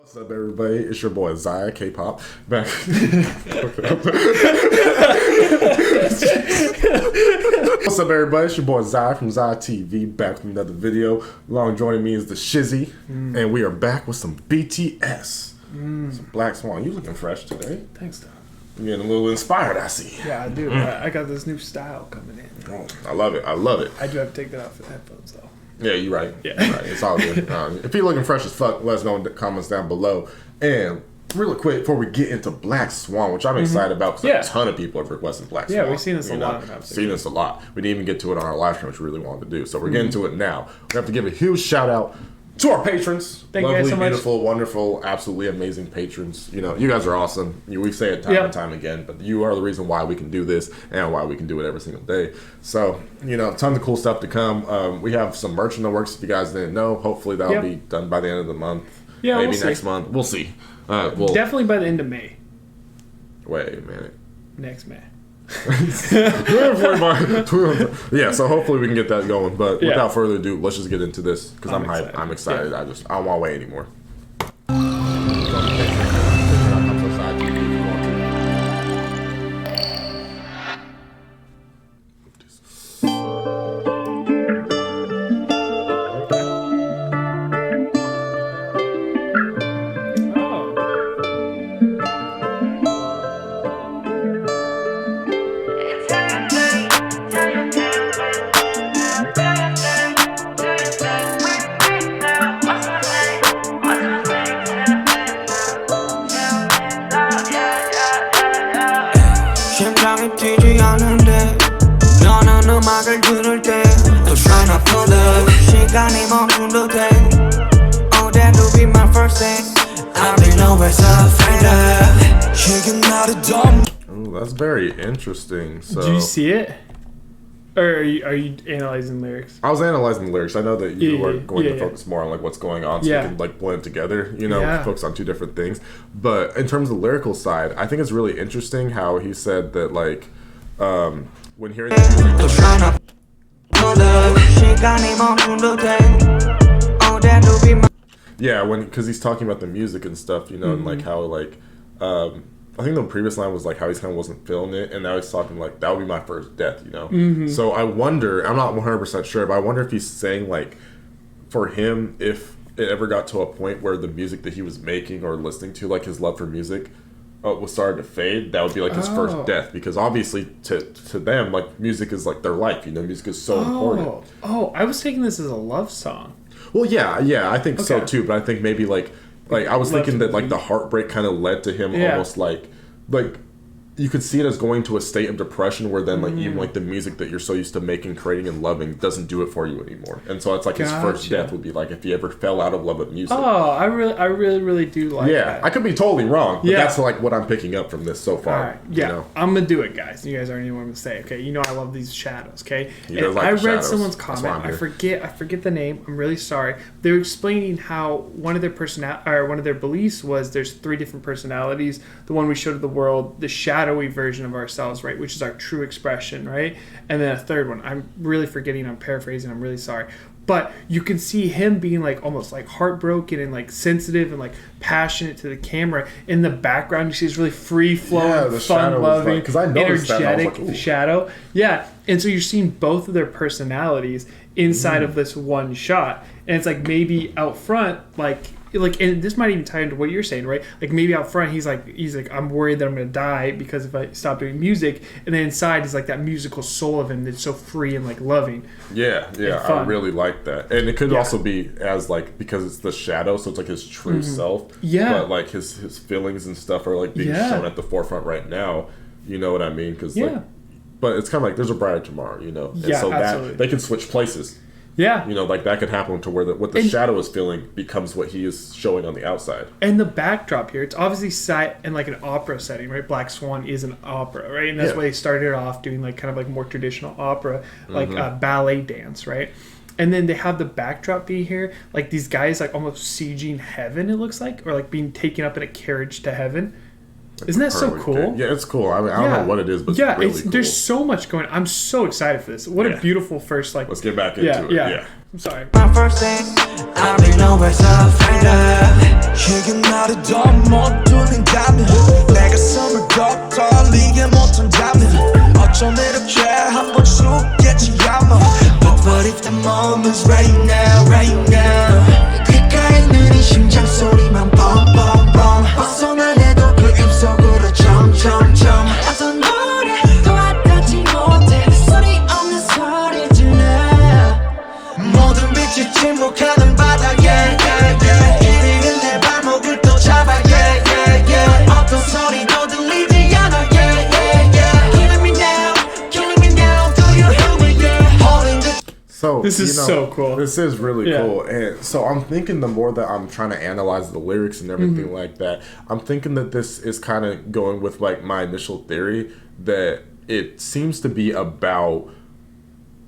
What's up, everybody? It's your boy Ziah, K-pop, back. What's up, everybody? It's your boy Ziah from Ziah TV, back with another video. Along joining me is the Shizzy, and we are back with some BTS. Some Black Swan. You looking fresh today? Thanks, Tom. You're getting a little inspired, I see. Yeah, I do. I got this new style coming in. Oh, I love it. I love it. I do have to take that off for the headphones, though. Yeah, you're right. Yeah. You're right. It's all good. If you're looking fresh as fuck, let us know in the comments down below. And really quick, before we get into Black Swan, which I'm excited about because a ton of people have requested Black Swan. Yeah, we've seen this a lot. Seen this a lot. We didn't even get to it on our live stream, which we really wanted to do. So we're getting to it now. We have to give a huge shout out to our patrons. Thank you guys so much. Beautiful, wonderful, absolutely amazing patrons. You know, you guys are awesome. We say it time and time again, but you are the reason why we can do this and why we can do it every single day. So, you know, tons of cool stuff to come. We have some merch in the works if you guys didn't know. Hopefully that'll be done by the end of the month. Yeah, maybe next month. We'll see. Definitely by the end of May. Wait a minute. Next May. Yeah, so hopefully we can get that going. But without further ado, let's just get into this because I'm hyped. I'm excited. I don't want to wait anymore. 음악을 들을 때 또 tryna pull up 시간이 멈춘 듯해 Oh that will be my first thing I'll be nowhere so afraid of 지금 나를 좀 Oh, that's very interesting. So, do you see it? Or are you analyzing lyrics? I was analyzing the lyrics. I know that you were going to focus more on like what's going on, so you can like blend together. You know, focus on two different things. But in terms of the lyrical side, I think it's really interesting how he said that like when hearing the music, yeah, because he's talking about the music and stuff, you know, and like how like I think the previous line was like how he kind of wasn't feeling it, and now he's talking like that would be my first death, you know. So I wonder, I'm not 100% sure, but I wonder if he's saying like for him, if it ever got to a point where the music that he was making or listening to, like his love for music, was starting to fade, that would be like his first death, because obviously to them, like music is like their life, you know. Music is so important. I was taking this as a love song. Well, yeah, I think so too, but I think maybe like I was thinking that like the heartbreak kind of led to him almost like you could see it as going to a state of depression where then like even like the music that you're so used to making, creating, and loving doesn't do it for you anymore. And so it's like his first death would be like if he ever fell out of love with music. Oh, I really do like that. Yeah, I could be totally wrong, but that's like what I'm picking up from this so far. All right. Yeah, you know? I'm gonna do it, guys. You guys already know what I'm gonna say. Okay, you know I love these shadows. Okay, and I read someone's comment. I forget the name. I'm really sorry. They were explaining how one of their beliefs was there's 3 different personalities. The one we show to the world, the shadowy version of ourselves, right, which is our true expression, right, and then a third one. I'm really forgetting. I'm paraphrasing. I'm really sorry. But you can see him being like almost like heartbroken and like sensitive and like passionate to the camera. In the background, you see this really free flowing, fun loving, energetic shadow. Yeah, and so you're seeing both of their personalities inside of this one shot, and it's like maybe out front, and this might even tie into what you're saying, right? Like maybe out front he's like I'm worried that I'm gonna die because if I stop doing music, and then inside is like that musical soul of him that's so free and like loving. Yeah, I really like that, and it could also be as like because it's the shadow, so it's like his true self. Yeah, but like his feelings and stuff are like being shown at the forefront right now. You know what I mean? Because but it's kind of like there's a brighter tomorrow, you know. And so absolutely. That they can switch places. Yeah. You know, like that could happen to where what the shadow is feeling becomes what he is showing on the outside. And the backdrop here, it's obviously set in like an opera setting, right? Black Swan is an opera, right? And that's why they started off doing like kind of like more traditional opera, like ballet dance, right? And then they have the backdrop be here, like these guys like almost sieging heaven, it looks like, or like being taken up in a carriage to heaven. Isn't that so cool? Yeah, it's cool. I mean, I don't know what it is, but it's really cool. There's so much going on. I'm so excited for this. What a beautiful first, like... Let's get back into it. Yeah. I'm sorry. My first thing, I'll be nowhere so afraid of 이게 나를 더 못 두는다면 내가 숨을 더 떨리게 못한다면 어쩜 이렇게 한 번 죽겠지 아마 But if the moment's right now, right now 귓가에 느린 심장 소리만 뻥뻥뻥 벗어난 해도 그 입속으로 점점점 어떤 노래도 와닿지 못해 소리 없는 소리 질러 모든 빛이 침묵하는 바닥에 이리는 내 발목을 또 잡아 어떤 소리도 들리지 않아 Killing me now, killing me now Do you hear me, holding the So this is so cool. This is really cool, and so I'm thinking the more that I'm trying to analyze the lyrics and everything like that, I'm thinking that this is kind of going with like my initial theory that it seems to be about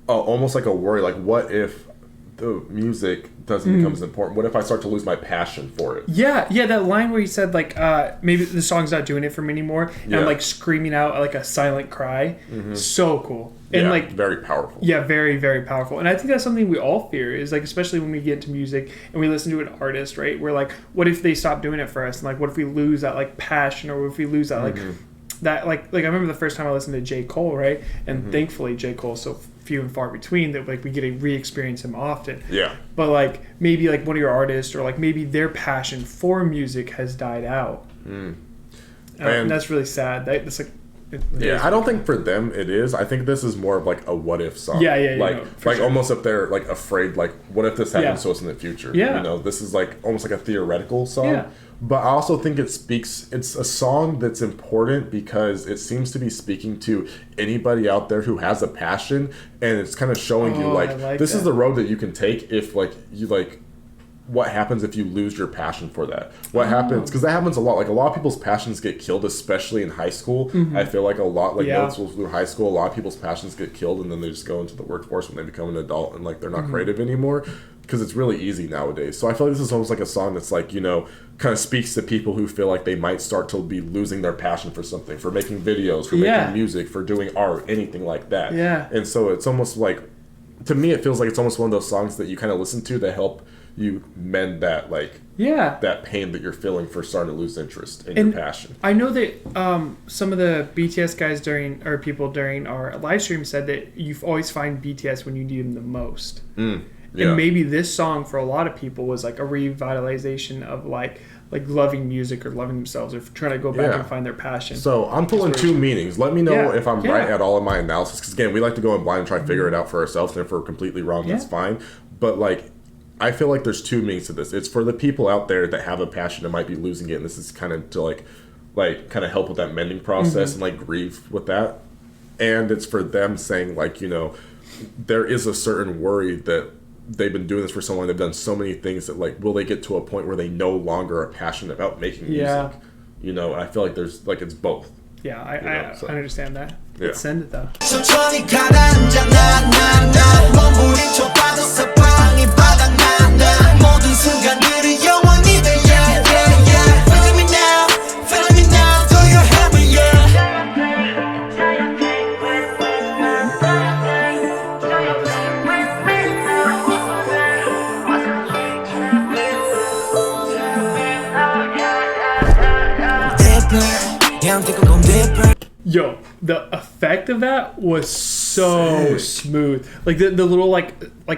almost like a worry, like what if the music doesn't become as important? What if I start to lose my passion for it? Yeah, that line where he said like maybe the song's not doing it for me anymore, and I'm like screaming out like a silent cry. So cool. And like very powerful. Yeah, very, very powerful. And I think that's something we all fear is like, especially when we get into music and we listen to an artist, right? We're like, what if they stop doing it for us? And like, what if we lose that like passion, or if we lose that like that like I remember the first time I listened to J. Cole, right? And thankfully J. Cole's so few and far between that like we get to re-experience him often. Yeah. But like maybe like one of your artists, or like maybe their passion for music has died out. And that's really sad. That's like I don't think for them it is. I think this is more of like a what if song. Yeah, like sure. Almost if they're like afraid, like what if this happens to us in the future? Yeah, you know, this is like almost like a theoretical song. Yeah. But I also think it's a song that's important because it seems to be speaking to anybody out there who has a passion, and it's kind of showing you like this is the road that you can take if like you like. What happens if you lose your passion for that? What happens? Because that happens a lot. Like a lot of people's passions get killed, especially in high school. I feel like a lot, like middle school through high school, a lot of people's passions get killed, and then they just go into the workforce when they become an adult, and like they're not creative anymore because it's really easy nowadays. So I feel like this is almost like a song that's like, you know, kind of speaks to people who feel like they might start to be losing their passion for something, for making videos, for making music, for doing art, anything like that. Yeah. And so it's almost like, to me, it feels like it's almost one of those songs that you kind of listen to that help you mend that like that pain that you're feeling for starting to lose interest in your passion. I know that some of the BTS guys during our live stream said that you always find BTS when you need them the most. And maybe this song for a lot of people was like a revitalization of like loving music or loving themselves, or trying to go back and find their passion. So I'm pulling two meanings. Let me know if I'm right at all in my analysis, because again, we like to go in blind and try to figure it out for ourselves, and if we're completely wrong, that's fine. But like, I feel like there's two meanings to this. It's for the people out there that have a passion and might be losing it, and this is kind of to like kind of help with that mending process and like grieve with that. And it's for them saying like, you know, there is a certain worry that they've been doing this for so long. They've done so many things that like, will they get to a point where they no longer are passionate about making music? You know, and I feel like there's like it's both. Yeah, I understand that. Yeah. Let's send it though. Yo, the effect of that was so smooth. Like the little like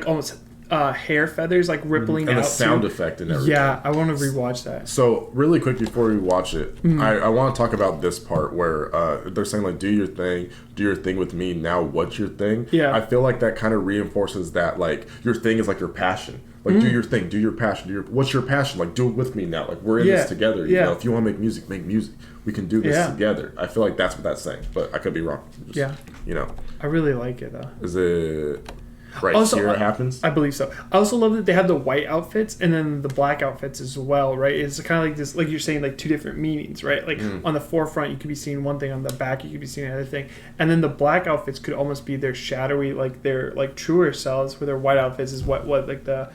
almost hair feathers like rippling and out. And the sound effect and everything. Yeah, I want to rewatch that. So really quick before we watch it, I want to talk about this part where they're saying like, do your thing with me, now what's your thing? Yeah. I feel like that kind of reinforces that like your thing is like your passion. Like do your thing, do your passion, what's your passion? Like do it with me now. Like we're in this together. You know, if you want to make music, make music. We can do this together. I feel like that's what that's saying, but I could be wrong. Just, you know. I really like it though. Is it right also, here it happens? I believe so. I also love that they have the white outfits and then the black outfits as well, right? It's kind of like this, like you're saying, like two different meanings, right? Like on the forefront, you could be seeing one thing, on the back, you could be seeing another thing. And then the black outfits could almost be their shadowy, like their like truer selves, where their white outfits is what like the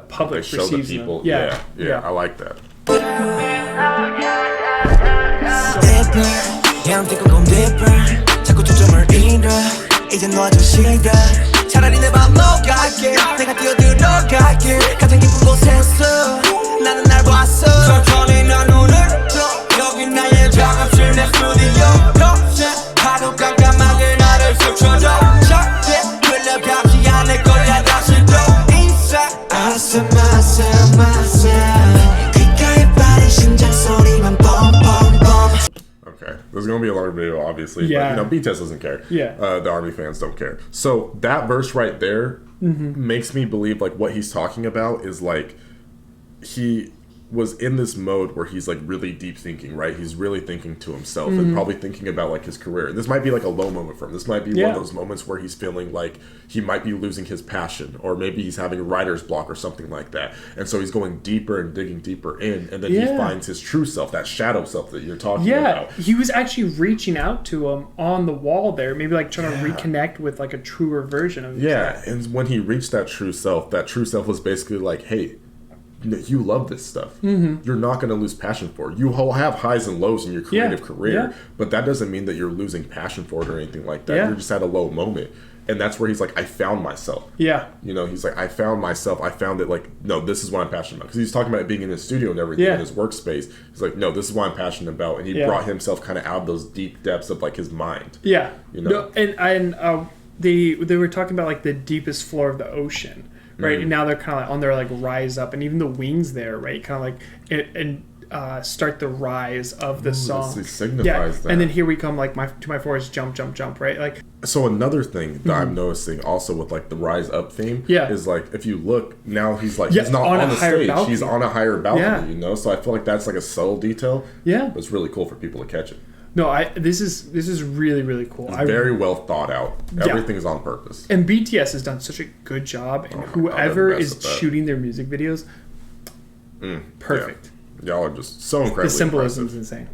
public they show perceives the people. them. Yeah, I like that. 그냥 건 deeper 자꾸 초점을 잃어 이제 너아주 싫어 차라리 내 맘 녹아게 내가 뛰어들어갈게 가장 깊은 곳에서 나는 날 봤어 천천히 난 눈을 떠 여기 나의 작업실 내 스튜디오 파도 깜깜하게 나를 스쳐줘 절대 끌려가지 않을 거야 다시 또 inside 아슴아슴아슴 귓가에 빠른 심장 소리만 뻥뻥뻥. Okay, this is gonna be a longer video, obviously. Yeah. But, BTS doesn't care. Yeah. The ARMY fans don't care. So that verse right there makes me believe like what he's talking about is like he was in this mode where he's like really deep thinking, right? He's really thinking to himself and probably thinking about like his career. This might be like a low moment for him. This might be one of those moments where he's feeling like he might be losing his passion, or maybe he's having writer's block or something like that. And so he's going deeper and digging deeper in, and then he finds his true self, that shadow self that you're talking about. He was actually reaching out to him on the wall there, maybe like trying to reconnect with like a truer version of himself. And when he reached that true self was basically like, hey, you love this stuff. You're not going to lose passion for it. You will have highs and lows in your creative career, but that doesn't mean that you're losing passion for it or anything like that. You're just at a low moment. And that's where he's like, I found myself. You know, he's like, I found myself. I found it like, no, this is what I'm passionate about. Because he's talking about being in his studio and everything, in his workspace. He's like, no, this is what I'm passionate about. And he brought himself kind of out of those deep depths of like his mind. You know? No, they were talking about like the deepest floor of the ocean. Right, and now they're kind of like on their like rise up, and even the wings there, right, kind of like start the rise of the song. This signifies that. And then here we come, like to my force, jump, jump, jump, right? Like so. Another thing that I'm noticing also with like the rise up theme, is like if you look now, he's like he's not on the stage, balcony. He's on a higher balcony, you know. So I feel like that's like a subtle detail. But it's really cool for people to catch it. No, this is really, really cool. It's very well thought out. Everything is on purpose. And BTS has done such a good job, and whoever is shooting their music videos, perfect. Y'all are just so incredibly The symbolism is insane.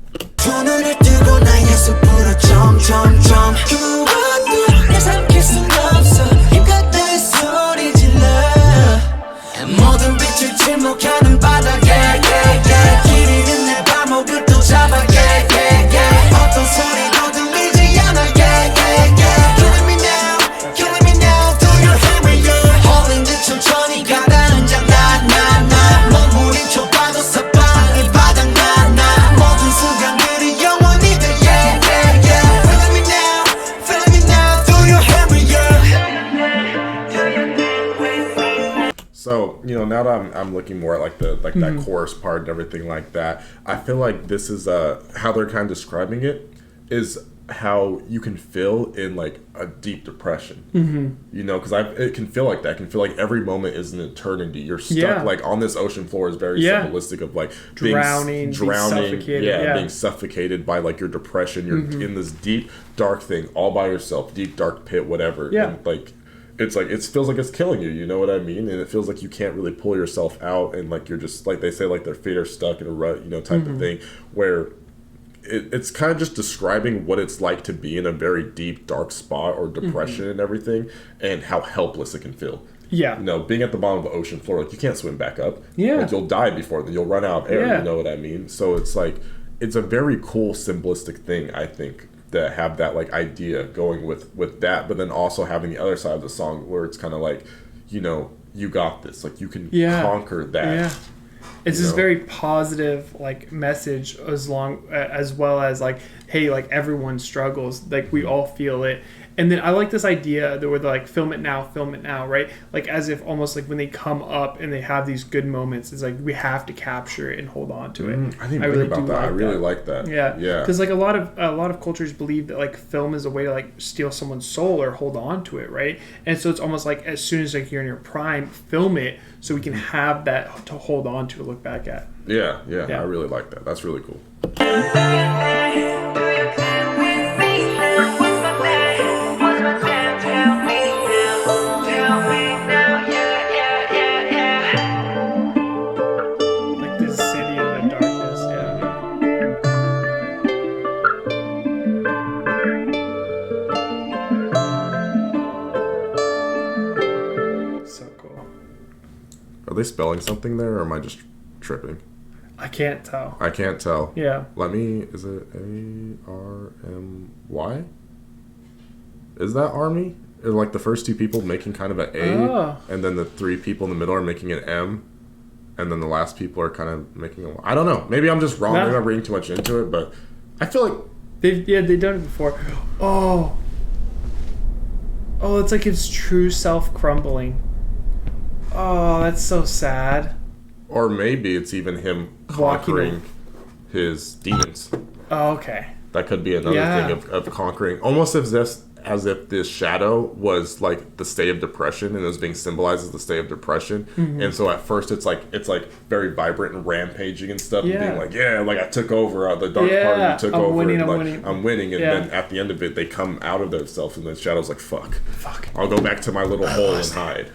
So, you know, now that I'm looking more at like the that chorus part and everything like that, I feel like this is how they're kind of describing it is how you can feel in like a deep depression. You know, because it can feel like that. It can feel like every moment is an eternity. You're stuck like on this ocean floor is very symbolistic of like drowning, being suffocated. Being suffocated by like your depression. You're in this deep dark thing all by yourself, deep dark pit, whatever. And like it's like it feels like it's killing you, you know what I mean? And it feels like you can't really pull yourself out, and like you're just like they say like their feet are stuck in a rut, you know, type of thing, where it's kind of just describing what it's like to be in a very deep dark spot or depression and everything, and how helpless it can feel. You know, being at the bottom of the ocean floor, like you can't swim back up. Like you'll die before then, you'll run out of air, you know what I mean? So it's like it's a very cool symbolistic thing, I think, to have that like idea going with that, but then also having the other side of the song where it's kind of like, you know, you got this, like you can conquer that. It's this very positive like message as well as like, hey, like everyone struggles, like we all feel it. And then I like this idea that where they're like film it now, right? Like as if almost like when they come up and they have these good moments, it's like we have to capture it and hold on to it. I didn't think about that. I really like that. Yeah. Because like a lot of cultures believe that like film is a way to like steal someone's soul or hold on to it, right? And so it's almost like as soon as like you're in your prime, film it so we can have that to hold on to look back at. Yeah. I really like that. That's really cool. Are they spelling something there, or am I just tripping? I can't tell. Yeah. Is it A-R-M-Y? Is that Army? Is like the first two people making kind of an A, and then the three people in the middle are making an M, and then the last people are kind of making a... I don't know. Maybe I'm just wrong. Maybe I'm reading too much into it, but I feel like... They've done it before. Oh, it's like his true self crumbling. Oh, that's so sad. Or maybe it's even him conquering his demons. Oh, okay. That could be another thing of conquering. Almost as if this shadow was like the state of depression, and it was being symbolized as the state of depression. And so at first it's like very vibrant and rampaging and stuff, and being like, I took over the dark party, took over, I'm winning, and then at the end of it they come out of themselves, and the shadow's like, fuck, I'll go back to my little hole and hide.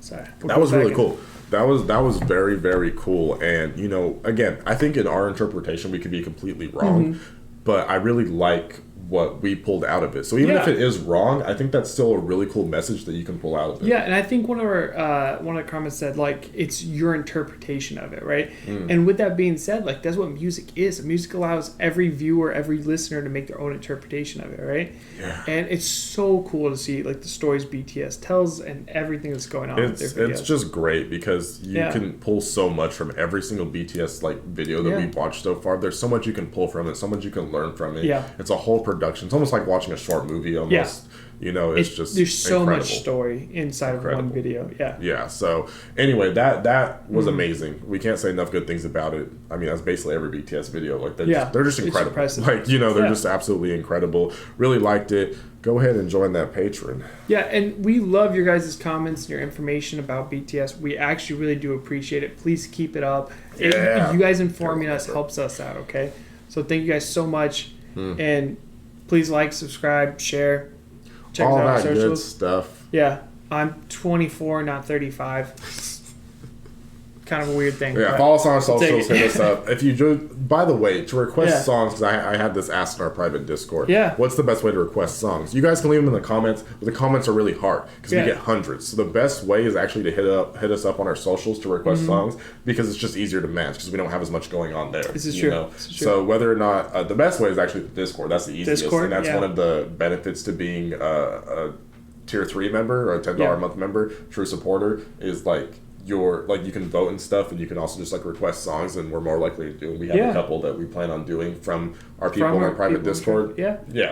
Sorry, that was really cool. That was very, very cool. And again, I think in our interpretation we could be completely wrong, but I really like what we pulled out of it. So even if it is wrong, I think that's still a really cool message that you can pull out of it. Yeah, and I think one of the comments said, like, it's your interpretation of it, right? And with that being said, like, that's what music is. Music allows every viewer, every listener to make their own interpretation of it, right? Yeah. And it's so cool to see, like, the stories BTS tells and everything that's going on with their videos. It's just great because you can pull so much from every single BTS like video that we've watched so far. There's so much you can pull from it, so much you can learn from it. Yeah. It's a whole production. It's almost like watching a short movie almost. It's just there's so incredible. much story inside of one video. Yeah, so anyway, that was amazing. We can't say enough good things about it. I mean, that's basically every BTS video. Like they're just incredible. Like, they're just absolutely incredible. Really liked it. Go ahead and join that Patreon. Yeah, and we love your guys' comments and your information about BTS. We actually really do appreciate it. Please keep it up. You guys informing us helps us out, okay? So thank you guys so much. And please like, subscribe, share. Check all us out on that socials. good stuff. Yeah, I'm 24, not 35. Kind of a weird thing. Yeah, follow us on our socials. Hit us up. If you do, by the way, to request songs, because I had this asked in our private Discord. Yeah. What's the best way to request songs? You guys can leave them in the comments, but the comments are really hard because we get hundreds. So the best way is actually to hit us up on our socials to request songs, because it's just easier to match because we don't have as much going on there. This is true. So whether or not the best way is actually the Discord. That's the easiest, Discord, and that's one of the benefits to being a tier 3 member or a $10 a month member, true supporter, is like you can vote and stuff, and you can also just like request songs, and we're more likely to do. We have a couple that we plan on doing from our people in our private Discord.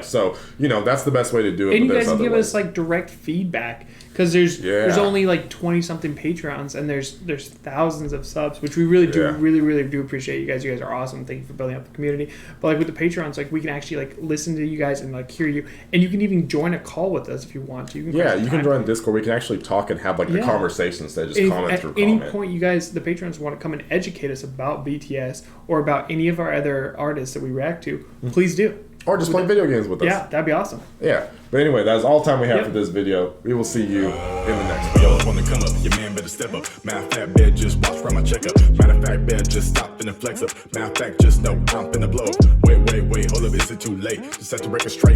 So that's the best way to do it. And you guys can give us like direct feedback, because there's only like 20 something Patreons, and there's thousands of subs, which we really do really do appreciate you guys. You guys are awesome. Thank you for building up the community. But like with the Patreons, like we can actually like listen to you guys and like hear you, and you can even join a call with us if you want to. You can join Discord. We can actually talk and have like a conversation instead of just comment through comment. At any point you guys, the Patrons, want to come and educate us about BTS or about any of our other artists that we react to, please do. Or just play video games with us. Yeah, that'd be awesome. Yeah. But anyway, that's all the time we have for this video. We will see you in the next video. Wanna come up, your man better step up. Matter of fact, better just watch from my checkup. Matter of fact, better just stop and flex up. Matter of fact, just know I'm finna blow. Wait, hold up, is it too late? Just set the record straight.